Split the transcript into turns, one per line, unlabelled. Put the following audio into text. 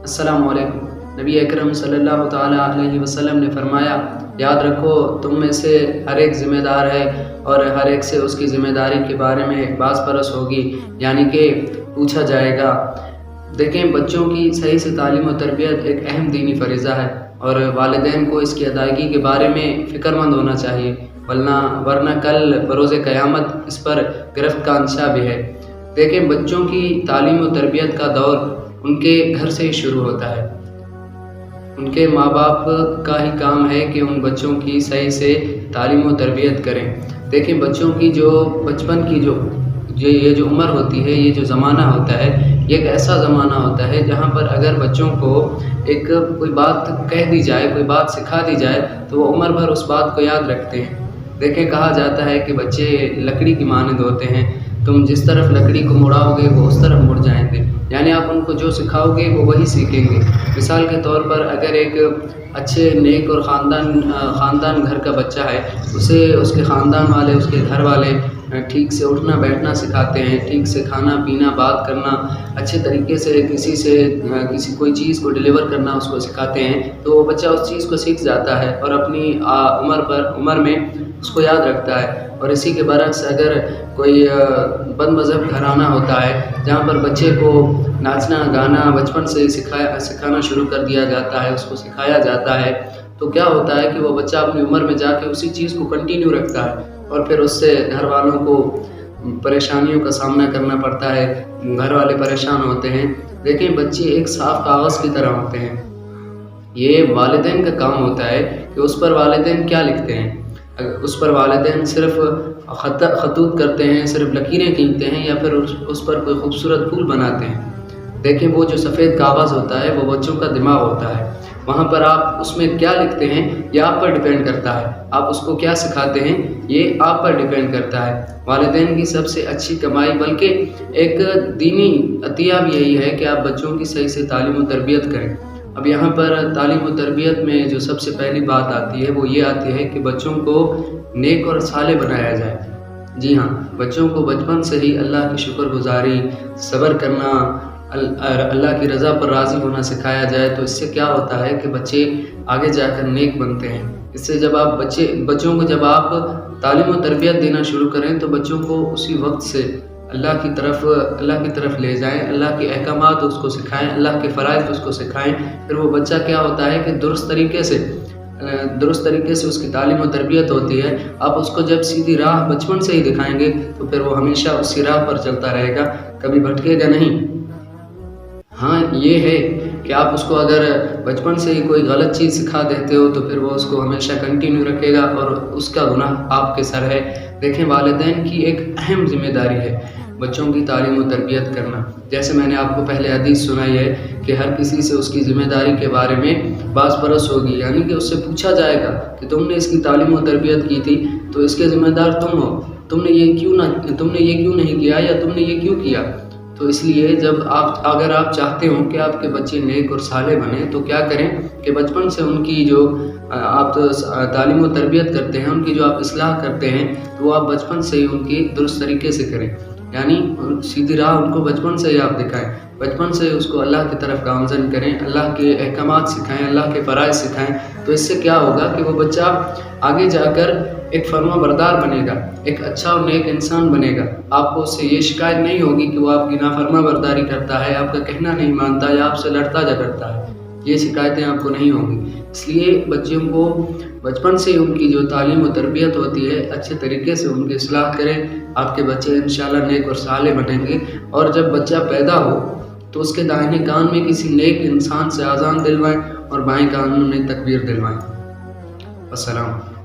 अस्सलामु अलैकुम। नबी अकरम सल्लल्लाहु ताला अलैहि वसल्लम ने फरमाया, याद रखो तुम में से हर एक ज़िम्मेदार है और हर एक से उसकी ज़िम्मेदारी के बारे में बाज़ परस होगी, यानी कि पूछा जाएगा। देखें, बच्चों की सही से तालीम और तरबियत एक अहम दीनी फ़रीज़ा है और वालिदैन को इसकी अदायगी के बारे में फ़िक्रमंद होना चाहिए, वरना कल बरोज़े क़यामत इस पर गिरफ्त का अंदेशा भी है। देखें, बच्चों की तालीम और तरबियत का दौर उनके घर से ही शुरू होता है। उनके माँ बाप का ही काम है कि उन बच्चों की सही से तालीम और तरबियत करें। देखें, बच्चों की जो बचपन की ये जो उम्र होती है, ये जो ज़माना होता है, ये एक ऐसा ज़माना होता है जहाँ पर अगर बच्चों को एक कोई बात कह दी जाए, कोई बात सिखा दी जाए, तो वो उम्र भर उस बात को याद रखते हैं। देखें, कहा जाता है कि बच्चे लकड़ी की मानंद होते हैं, तुम जिस तरफ लकड़ी को मुड़ाओगे वो उस तरफ मुड़ जाएंगे, यानी आप उनको जो सिखाओगे वो वही सीखेंगे। मिसाल के तौर पर अगर एक अच्छे नेक और ख़ानदान घर का बच्चा है, उसे उसके ख़ानदान वाले, उसके घर वाले ठीक से उठना बैठना सिखाते हैं, ठीक से खाना पीना बात करना, अच्छे तरीके से किसी कोई चीज़ को डिलीवर करना उसको सिखाते हैं, तो वो बच्चा उस चीज़ को सीख जाता है और अपनी उम्र में उसको याद रखता है। और इसी के बरक्स अगर कोई बद मज़हब घराना होता है जहाँ पर बच्चे को नाचना गाना बचपन से सिखाना शुरू कर दिया जाता है, उसको सिखाया जाता है, तो क्या होता है कि वो बच्चा अपनी उम्र में जाके उसी चीज़ को कंटिन्यू रखता है और फिर उससे घर वालों को परेशानियों का सामना करना पड़ता है, घर वाले परेशान होते हैं। देखें, बच्चे एक साफ़ कागज़ की तरह होते हैं। ये वालिदैन का काम होता है कि उस पर वालिदैन क्या लिखते हैं। उस पर वालिदैन सिर्फ खतूत करते हैं, सिर्फ लकीरें खींचते हैं, या फिर उस पर कोई खूबसूरत फूल बनाते हैं। देखें, वो जो सफ़ेद कागज़ होता है वो बच्चों का दिमाग होता है। वहाँ पर आप उसमें क्या लिखते हैं ये आप पर डिपेंड करता है, आप उसको क्या सिखाते हैं ये आप पर डिपेंड करता है। वालिदैन की सबसे अच्छी कमाई, बल्कि एक दीनी अतिया भी यही है कि आप बच्चों की सही से तालीम और तरबियत करें। अब यहाँ पर तालीम और तरबियत में जो सबसे पहली बात आती है वो ये आती है कि बच्चों को नेक और सालेह बनाया जाए। जी हाँ, बच्चों को बचपन से ही अल्लाह की शुक्रगुजारी, सब्र करना, अल्लाह की रज़ा पर राज़ी होना सिखाया जाए, तो इससे क्या होता है कि बच्चे आगे जाकर नेक बनते हैं। इससे जब आप बच्चों को जब आप तालीम और तरबियत देना शुरू करें तो बच्चों को उसी वक्त से अल्लाह की तरफ ले जाएं, अल्लाह के अहकामात उसको सिखाएं, अल्लाह के फ़राइज़ उसको सिखाएं। फिर वो बच्चा क्या होता है कि दुरुस्त तरीके से उसकी तालीम और तरबियत होती है। आप उसको जब सीधी राह बचपन से ही दिखाएंगे तो फिर वो हमेशा उसी राह पर चलता रहेगा, कभी भटकेगा नहीं। हाँ, ये है कि आप उसको अगर बचपन से ही कोई गलत चीज़ सिखा देते हो तो फिर वो उसको हमेशा कंटिन्यू रखेगा और उसका गुनाह आपके सर है। देखें, वालिदैन की एक अहम ज़िम्मेदारी है बच्चों की तालीम और तरबियत करना। जैसे मैंने आपको पहले हदीस सुनाई है कि हर किसी से उसकी ज़िम्मेदारी के बारे में बाज़ परस होगी, यानी कि उससे पूछा जाएगा कि तुमने इसकी तालीम और तरबियत की थी तो इसके ज़िम्मेदार तुम हो, तुमने ये क्यों नहीं किया, या तुमने ये क्यों किया। तो इसलिए अगर आप चाहते हो कि आपके बच्चे नेक और सालेह बने तो क्या करें कि बचपन से उनकी जो आप तालीम और तरबियत करते हैं, उनकी जो आप इस्लाह करते हैं, तो वो आप बचपन से ही उनकी दुरुस्त तरीके से करें, यानी सीधी राह उनको बचपन से ही आप दिखाएं, बचपन से उसको अल्लाह की तरफ गामज़न करें, अल्लाह के अहकामात सिखाएं, अल्लाह के फ़राइज़ सिखाएं। तो इससे क्या होगा कि वो बच्चा आगे जाकर एक फर्माबरदार बनेगा, एक अच्छा और नेक इंसान बनेगा। आपको उससे ये शिकायत नहीं होगी कि वो आपकी नाफरमाबरदारी करता है, आपका कहना नहीं मानता या आपसे लड़ता झगड़ता है, ये शिकायतें आपको नहीं होंगी। इसलिए बच्चों को बचपन से उनकी जो तालीम और तरबियत होती है अच्छे तरीके से उनकी इस्लाह करें, आपके बच्चे इंशाल्लाह नेक और सालेह बनेंगे। और जब बच्चा पैदा हो तो उसके दाहिने कान में किसी नेक इंसान से आज़ान दिलवाएं और बाएं कान में तकबीर दिलवाएं। अस्सलाम।